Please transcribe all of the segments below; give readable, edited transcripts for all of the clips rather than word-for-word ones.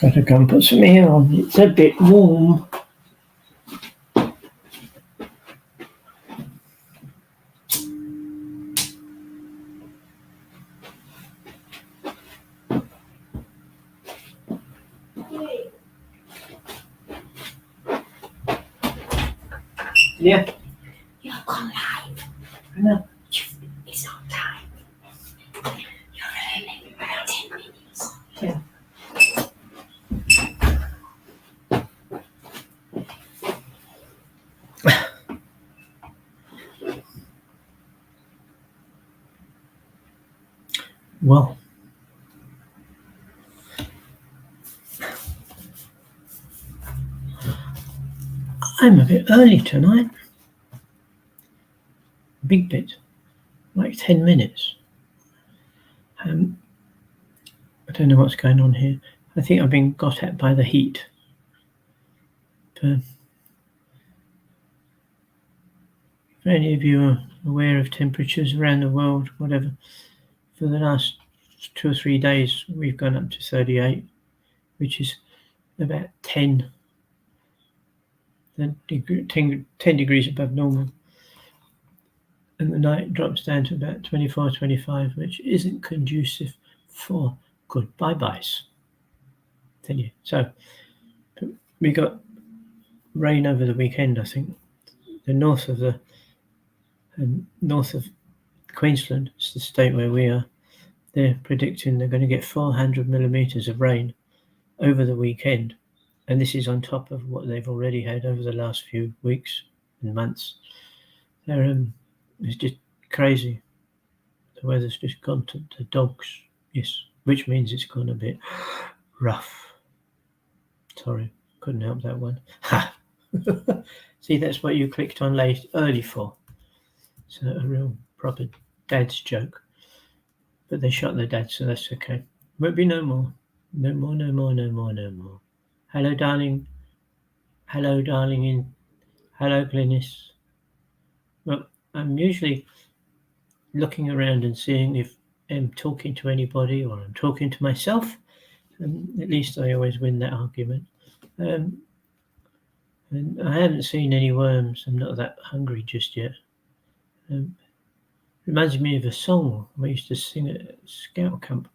Gotta go and put some air on. It's a bit warm. Yeah. You're gone live. I know. It's not time. You're only about 10 minutes. Yeah. Well, I'm a bit early tonight. Big bit, like 10 minutes. I don't know what's going on here. I think I've been got at by the heat. If any of you are aware of temperatures around the world, whatever, for the last 2 or 3 days we've gone up to 38, which is about 10 degrees above normal. And the night drops down to about 24, 25, which isn't conducive for good bye-byes. Tell you. So we got rain over the weekend, I think. The north of Queensland, it's the state where we are, they're predicting they're going to get 400 millimetres of rain over the weekend. And this is on top of what they've already had over the last few weeks and months. It's just crazy. The weather's just gone to the dogs. Yes, which means it's gone a bit rough. Sorry, couldn't help that one. Ha! See, that's what you clicked on early for. So a real proper dad's joke. But they shot their dad, so that's okay. Won't be no more. No more, no more, no more, no more. Hello, darling. Hello, darling. Hello, Glynis. Well, I'm usually looking around and seeing if I'm talking to anybody or I'm talking to myself. At least I always win that argument. And I haven't seen any worms. I'm not that hungry just yet. Reminds me of a song we used to sing at Scout Camp.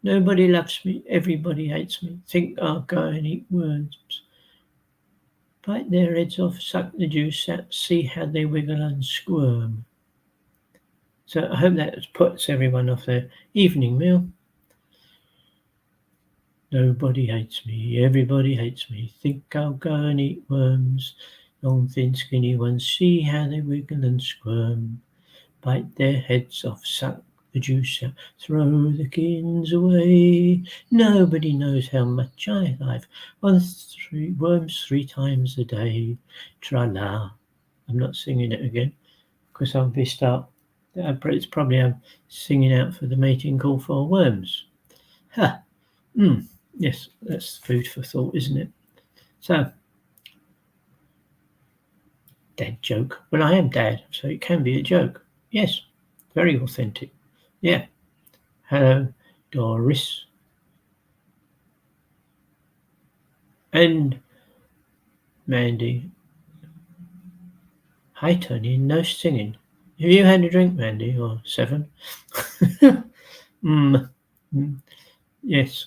Nobody loves me, everybody hates me. Think I'll go and eat worms. Bite their heads off, suck the juice out, see how they wiggle and squirm. So I hope that puts everyone off their evening meal. Nobody hates me, everybody hates me. Think I'll go and eat worms. Long, thin, skinny ones, see how they wiggle and squirm. Bite their heads off, suck the juice out, throw the skins away. Nobody knows how much I like worms 3 times a day. Tra-la. I'm not singing it again because I'll be it's probably I'm singing out for the mating call for worms. Ha! Yes, that's food for thought, isn't it? So, dad joke. Well, I am dad, so it can be a joke. Yes, very authentic. Yeah. Hello, Doris. And Mandy. Hi, Tony. No singing. Have you had a drink, Mandy, or 7? Yes.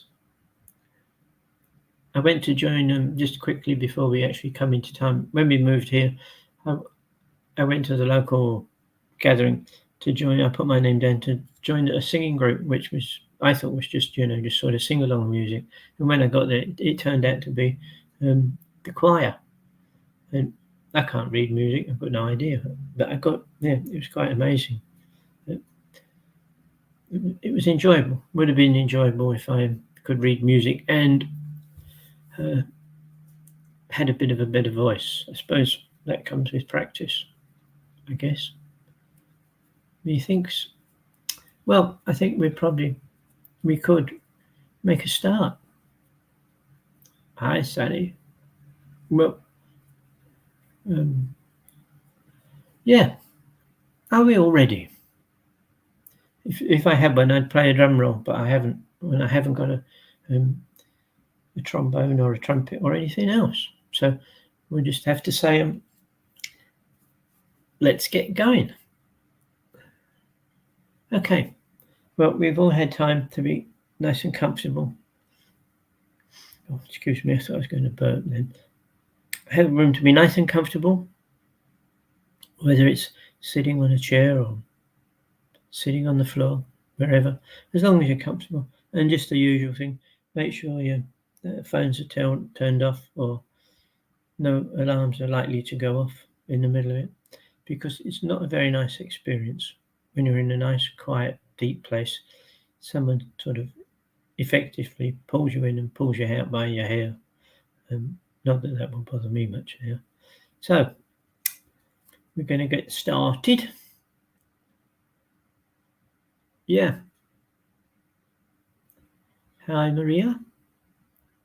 I went to join them just quickly before we actually come into town. When we moved here, I went to the local gathering to join. I put my name down to join a singing group, which I thought was just sort of sing along music. And when I got there, it turned out to be the choir. And I can't read music. I've got no idea. But it was quite amazing. It was enjoyable. Would have been enjoyable if I could read music and had a bit of a better voice. I suppose that comes with practice, I guess. Methinks. Well, I think we could make a start. Hi, Sally. Well, yeah. Are we all ready? If I had one, I'd play a drum roll, but I haven't. When I haven't got a trombone or a trumpet or anything else. So we'll just have to say, let's get going. Okay, well, we've all had time to be nice and comfortable. Oh, excuse me, I thought I was going to burp then. Have room to be nice and comfortable, whether it's sitting on a chair or sitting on the floor, wherever, as long as you're comfortable. And just the usual thing, make sure your phones are turned off, or no alarms are likely to go off in the middle of it, because it's not a very nice experience when you're in a nice, quiet, deep place. Someone sort of effectively pulls you in and pulls you out by your hair. Not that that will bother me much now. So we're going to get started. Yeah. Hi, Maria.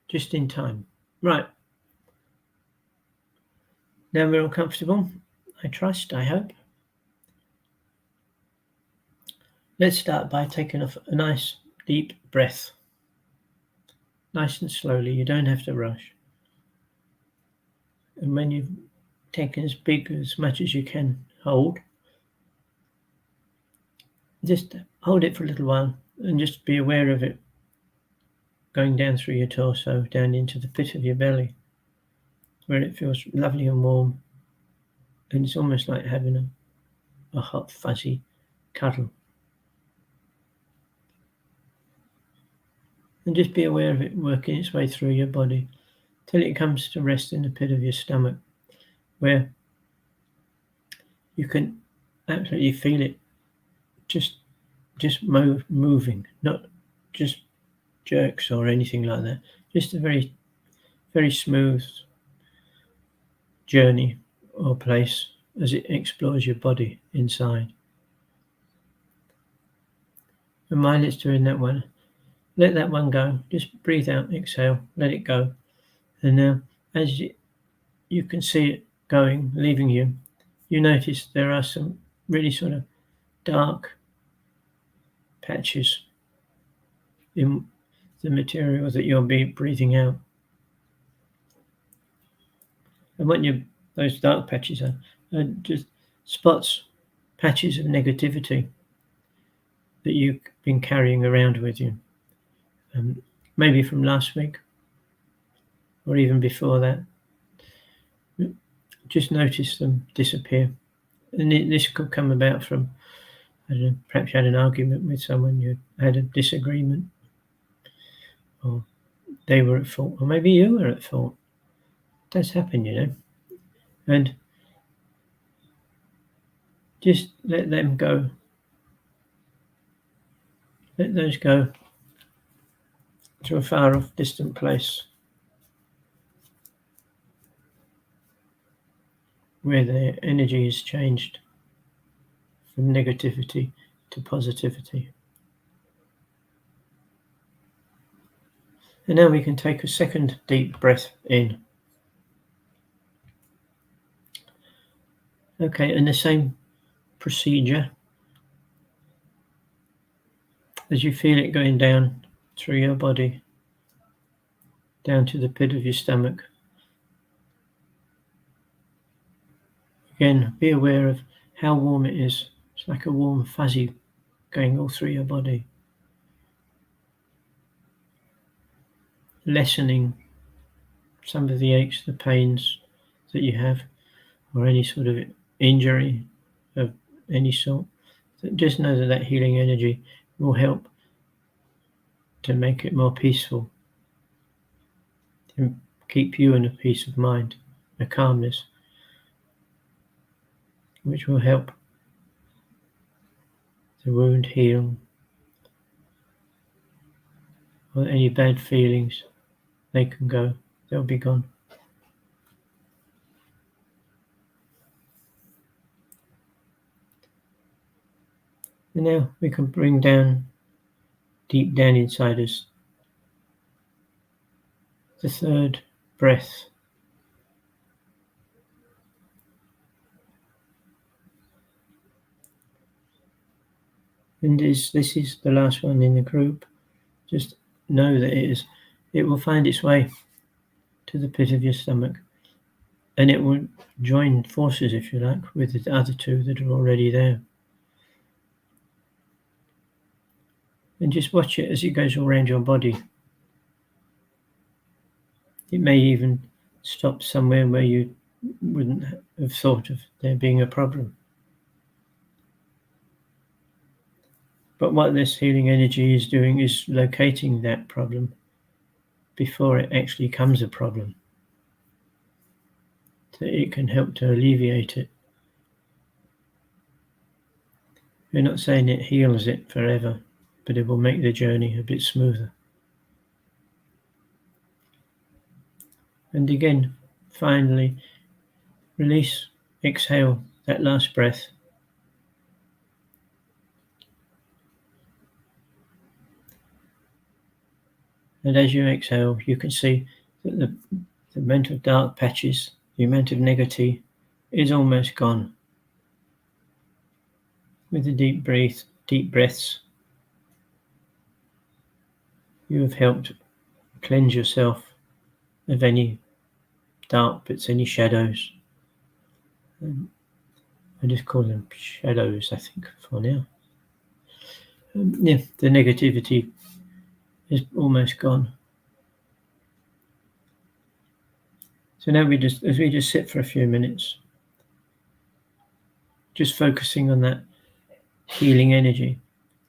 Just in time. Right. Now we're all comfortable. I trust, I hope. Let's start by taking a nice deep breath. Nice and slowly. You don't have to rush. And when you've taken as much as you can hold, just hold it for a little while and just be aware of it going down through your torso, down into the pit of your belly, where it feels lovely and warm. And it's almost like having a hot, fuzzy cuddle. And just be aware of it working its way through your body till it comes to rest in the pit of your stomach, where you can absolutely feel it just moving, not just jerks or anything like that. Just a very, very smooth journey or place as it explores your body inside. And while it's doing that one, let that one go. Just breathe out, exhale, let it go. And now, as you can see it going, leaving you, you notice there are some really sort of dark patches in the material that you'll be breathing out. And what those dark patches are just spots, patches of negativity that you've been carrying around with you. Maybe from last week or even before that. Just notice them disappear. And this could come about from, I don't know, perhaps you had an argument with someone, you had a disagreement, or they were at fault, or maybe you were at fault. It does happen, you know. And just let them go. Let those go to a far off, distant place where their energy is changed from negativity to positivity. And now we can take a second deep breath in. Okay, and the same procedure as you feel it going down through your body, down to the pit of your stomach. Again, be aware of how warm it is. It's like a warm fuzzy going all through your body, lessening some of the aches, the pains that you have, or any sort of injury of any sort. So just know that that healing energy will help to make it more peaceful, to keep you in a peace of mind, a calmness, which will help the wound heal, or any bad feelings, they can go, they'll be gone. And now we can bring down, deep down inside us, the third breath. And this is the last one in the group. Just know that it is it will find its way to the pit of your stomach, and it will join forces, if you like, with the other two that are already there. And just watch it as it goes all around your body. It may even stop somewhere where you wouldn't have thought of there being a problem. But what this healing energy is doing is locating that problem before it actually becomes a problem, so it can help to alleviate it. We're not saying it heals it forever, but it will make the journey a bit smoother. And again, finally, release, exhale that last breath. And as you exhale, you can see that the amount of dark patches, the amount of negativity is almost gone. With the deep breaths, you have helped cleanse yourself of any dark bits, any shadows. I just call them shadows, I think, for now. The negativity is almost gone. So now as we just sit for a few minutes, just focusing on that healing energy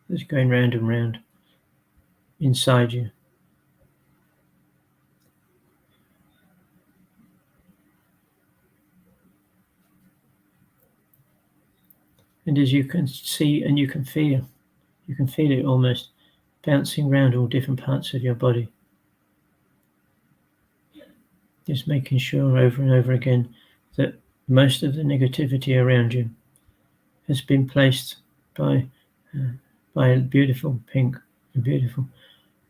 that's going round and round inside you. And as you can see and you can feel it almost bouncing around all different parts of your body. Just making sure over and over again that most of the negativity around you has been placed by a beautiful pink, a beautiful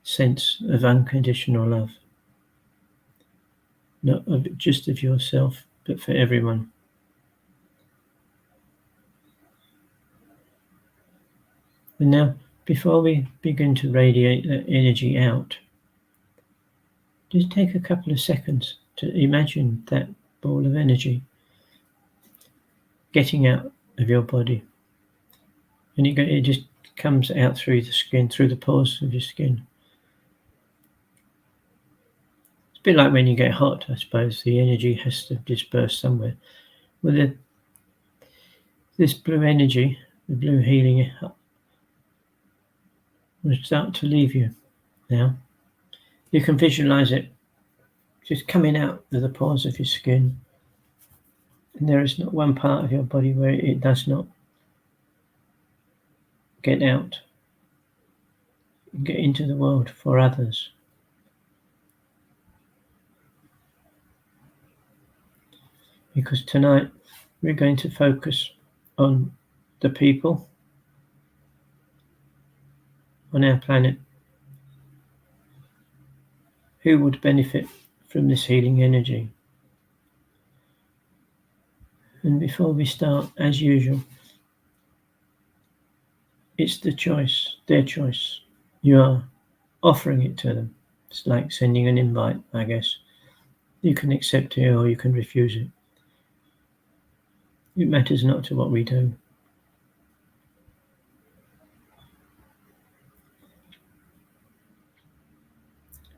sense of unconditional love. Not just of yourself, but for everyone. And now, before we begin to radiate that energy out, just take a couple of seconds to imagine that ball of energy getting out of your body. And it just comes out through the skin, through the pores of your skin. It's a bit like when you get hot, I suppose. The energy has to disperse somewhere. Well, this blue energy, the blue healing, will start to leave you now. You can visualize it just coming out of the pores of your skin. And there is not one part of your body where it does not get out, get into the world for others. Because tonight we're going to focus on the people on our planet who would benefit from this healing energy. And before we start, as usual, it's their choice. You are offering it to them. It's like sending an invite, I guess. You can accept it or you can refuse it. It matters not to what we do.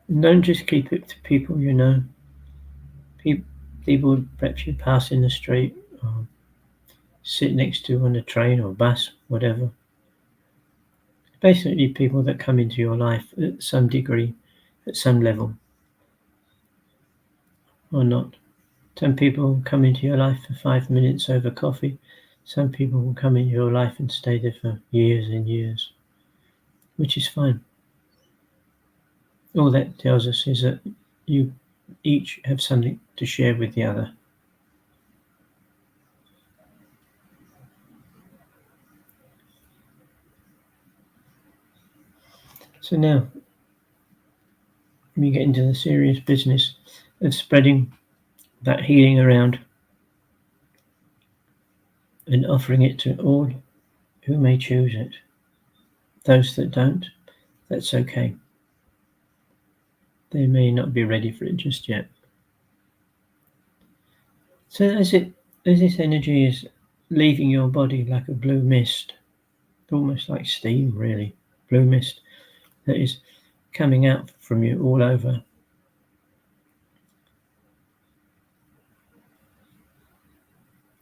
And don't just keep it to people you know. People perhaps you pass in the street or sit next to on a train or bus, whatever. Basically people that come into your life at some degree, at some level, or not. Some people will come into your life for 5 minutes over coffee. Some people will come into your life and stay there for years and years, which is fine. All that tells us is that you each have something to share with the other. So now we get into the serious business of spreading that healing around and offering it to all who may choose it. Those that don't, that's okay. they may not be ready for it just yet. So as this energy is leaving your body like a blue mist, almost like steam really, blue mist that is coming out from you all over.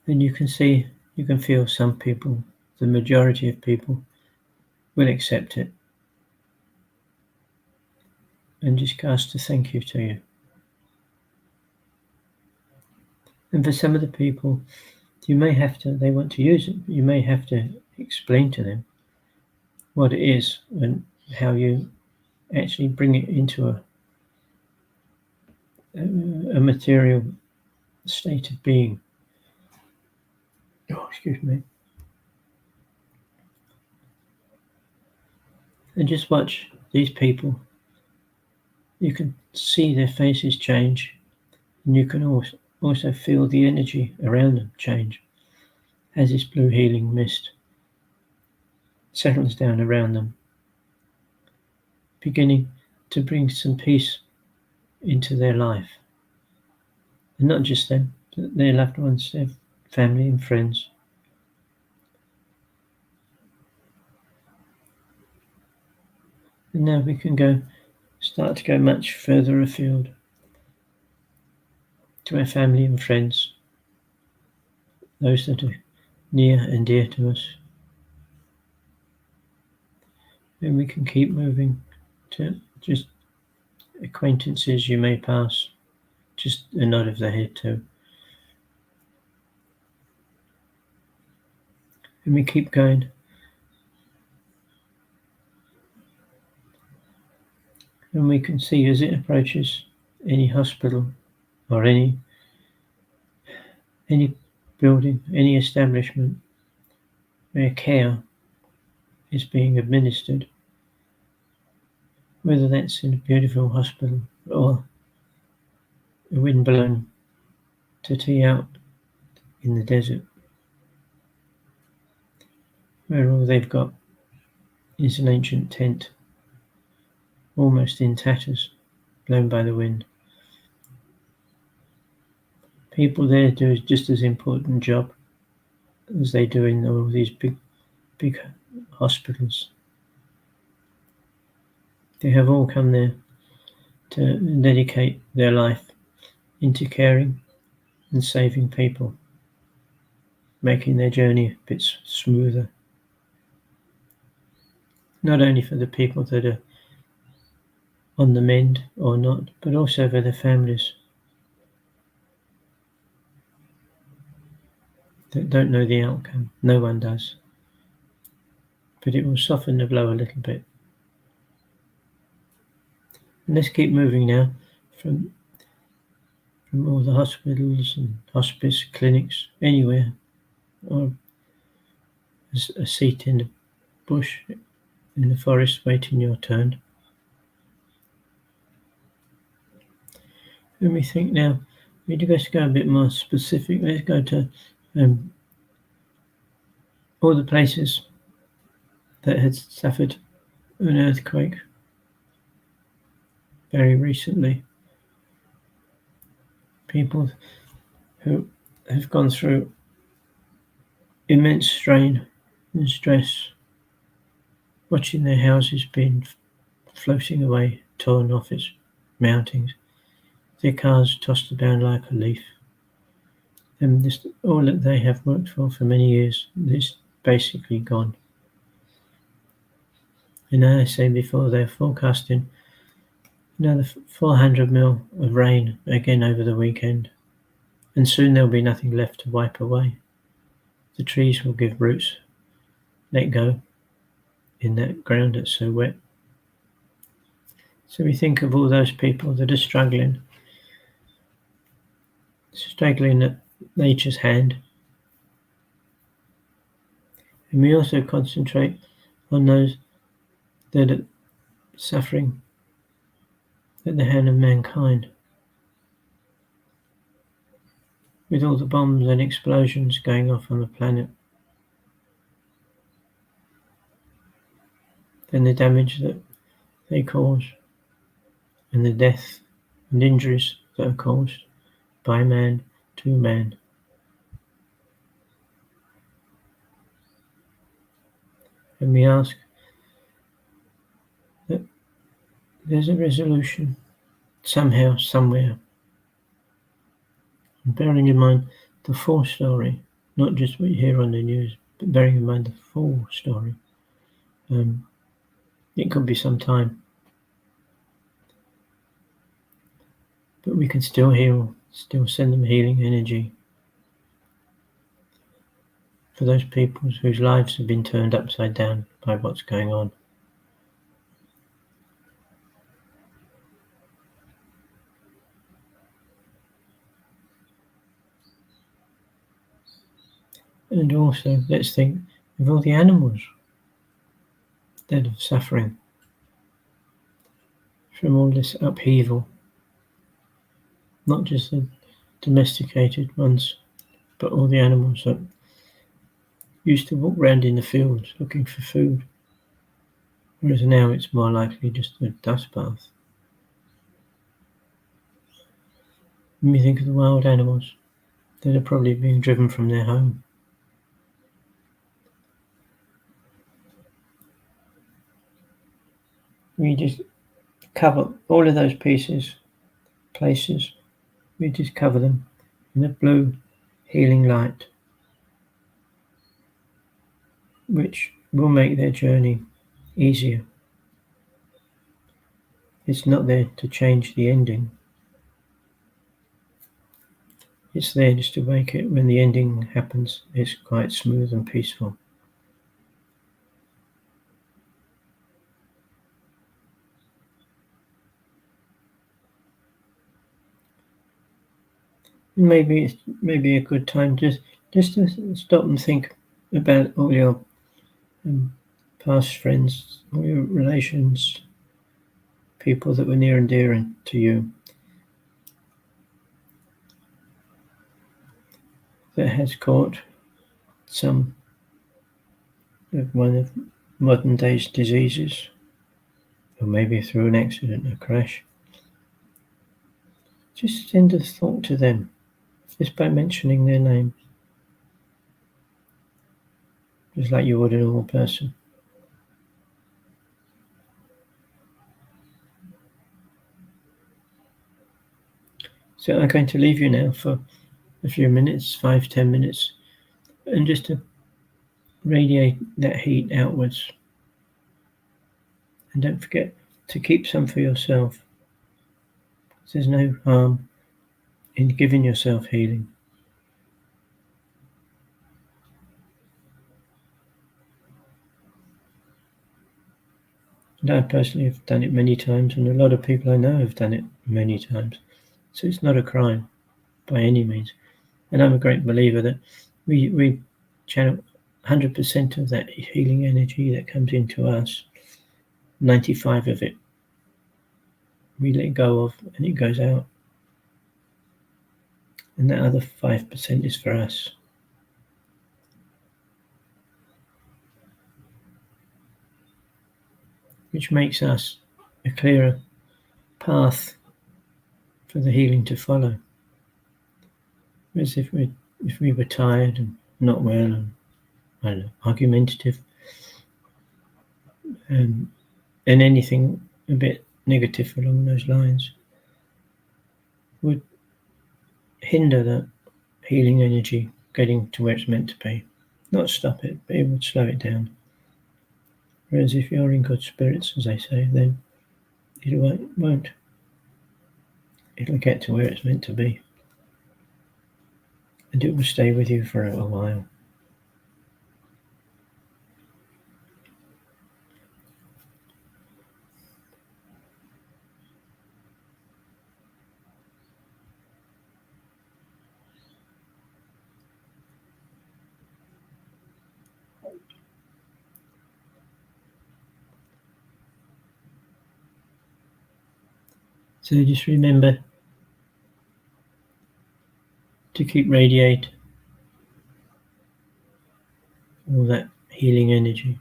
And you can feel some people, the majority of people, will accept it and just cast a thank you to you. And for some of the people, they want to use it, you may have to explain to them what it is and how you actually bring it into a material state of being. Oh, excuse me. And just watch these people. You can see their faces change, and you can also feel the energy around them change as this blue healing mist settles down around them, beginning to bring some peace into their life. And not just them, but their loved ones, their family and friends. And now we can start to go much further afield to our family and friends, those that are near and dear to us. And we can keep moving to just acquaintances you may pass, just a nod of the head to. And we keep going. And we can see as it approaches any hospital or any building, any establishment where care is being administered, whether that's in a beautiful hospital or a wind-blown settee out in the desert, where all they've got is an ancient tent, almost in tatters, blown by the wind. People there do just as important job as they do in all these big hospitals. They have all come there to dedicate their life into caring and saving people, making their journey a bit smoother. Not only for the people that are on the mend or not, but also for their families that don't know the outcome. No one does. But it will soften the blow a little bit. And let's keep moving now from all the hospitals and hospice clinics, anywhere, or a seat in the bush, in the forest, waiting your turn. And we think now, we need to go a bit more specific. Let's go to all the places that had suffered an earthquake very recently. People who have gone through immense strain and stress, watching their houses being floating away, torn off its mountings, their cars tossed about like a leaf. And this, all that they have worked for many years, is basically gone. And as I said before, they're forecasting another 400 mil of rain again over the weekend. And soon there'll be nothing left to wipe away. The trees will give roots, let go in that ground that's so wet. So we think of all those people that are struggling at nature's hand. And we also concentrate on those that are suffering at the hand of mankind. With all the bombs and explosions going off on the planet, and the damage that they cause, and the death and injuries that are caused by man to man. And we ask that there's a resolution somehow, somewhere. And bearing in mind the full story, not just what you hear on the news, but bearing in mind the full story. It could be some time, but we can still heal, still send them healing energy for those people whose lives have been turned upside down by what's going on. And also, let's think of all the animals that are suffering from all this upheaval. Not just the domesticated ones, but all the animals that used to walk around in the fields looking for food. Whereas now it's more likely just a dust bath. When we think of the wild animals that are probably being driven from their home. We just cover all of those places. We just cover them in a blue healing light, which will make their journey easier. It's not there to change the ending. It's there just to make it, when the ending happens, it's quite smooth and peaceful. Maybe it's a good time just to stop and think about all your past friends, all your relations, people that were near and dear to you, that has caught some of one of modern day's diseases, or maybe through an accident, a crash. Just send a thought to them, just by mentioning their name, just like you would a normal person. So I'm going to leave you now for a few minutes, 5-10 minutes, and just to radiate that heat outwards. And don't forget to keep some for yourself. There's no harm in giving yourself healing. And I personally have done it many times, and a lot of people I know have done it many times. So it's not a crime by any means. And I'm a great believer that we channel 100% of that healing energy that comes into us, 95 of it we let go of, and it goes out. And that other 5% is for us. Which makes us a clearer path for the healing to follow. Whereas if we were tired and not well and, I don't know, argumentative, and anything a bit negative along those lines would hinder that healing energy getting to where it's meant to be. Not stop it, but it would slow it down. Whereas if you're in good spirits, as they say, then it won't. It'll get to where it's meant to be. And it will stay with you for a while. So just remember to keep radiate all that healing energy.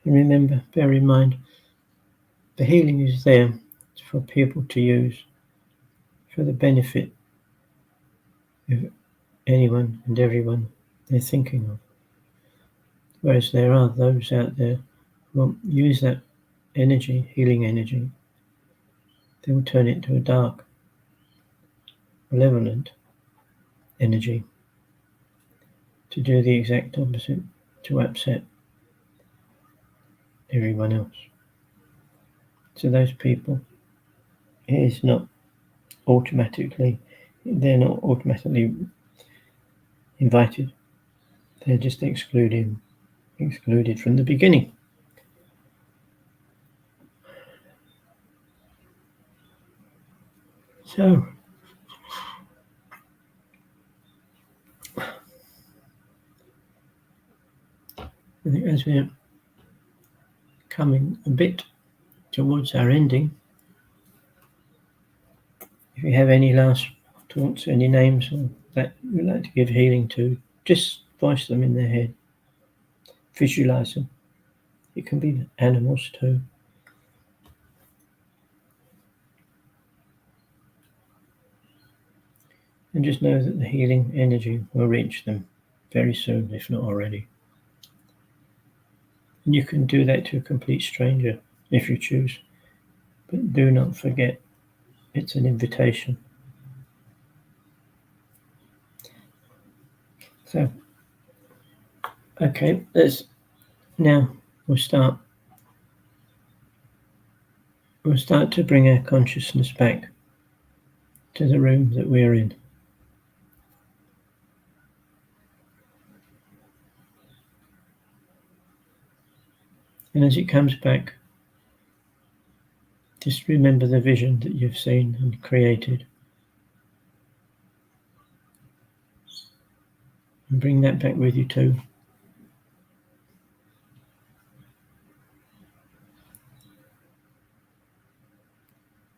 And remember, bear in mind, the healing is there for people to use for the benefit of anyone and everyone they're thinking of. Whereas there are those out there who will use that energy, healing energy, they will turn it into a dark, malevolent energy to do the exact opposite, to upset everyone else. So those people, they're not automatically invited. They're just excluded from the beginning. So I think as we're coming a bit towards our ending, if you have any last thoughts, any names that you'd like to give healing to, just voice them in their head. Visualize them. It can be animals too. And just know that the healing energy will reach them very soon, if not already. And you can do that to a complete stranger if you choose. But do not forget, it's an invitation. So, okay, we'll start to bring our consciousness back to the room that we're in. And as it comes back, just remember the vision that you've seen and created. And bring that back with you too.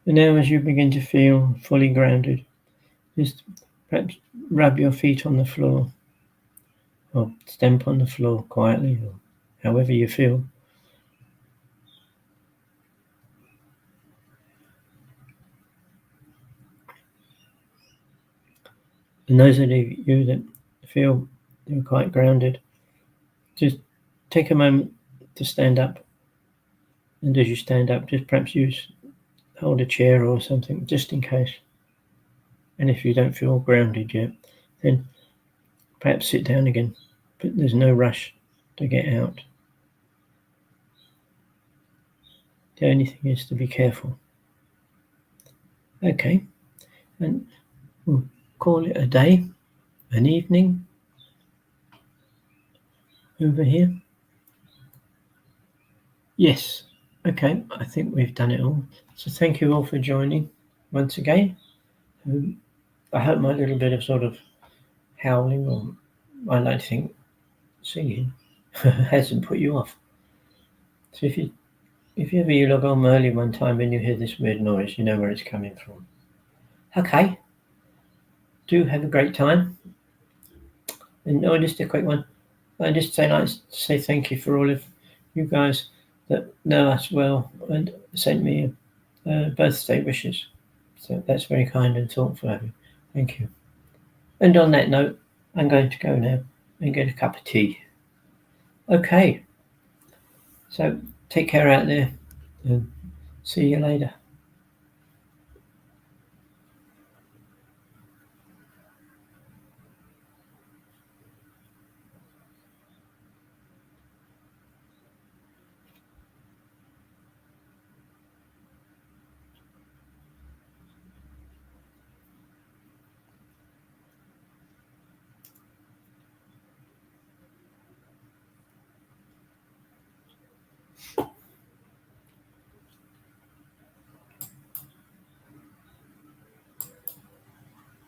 And now as you begin to feel fully grounded, just perhaps rub your feet on the floor or stamp on the floor quietly or however you feel. And those of you that feel you're quite grounded, just take a moment to stand up. And as you stand up, just perhaps hold a chair or something, just in case. And if you don't feel grounded yet, then perhaps sit down again. But there's no rush to get out. The only thing is to be careful. Okay, and we'll call it a day, an evening, over here. Yes, okay, I think we've done it all. So thank you all for joining once again. I hope my little bit of sort of howling, or I like to think singing, hasn't put you off. So if ever you log on early one time and you hear this weird noise, you know where it's coming from. Okay, do have a great time. And just a quick one. I just like to say thank you for all of you guys that know us well and sent me birthday wishes. So that's very kind and thoughtful of you. Thank you. And on that note, I'm going to go now and get a cup of tea. Okay. So take care out there and see you later.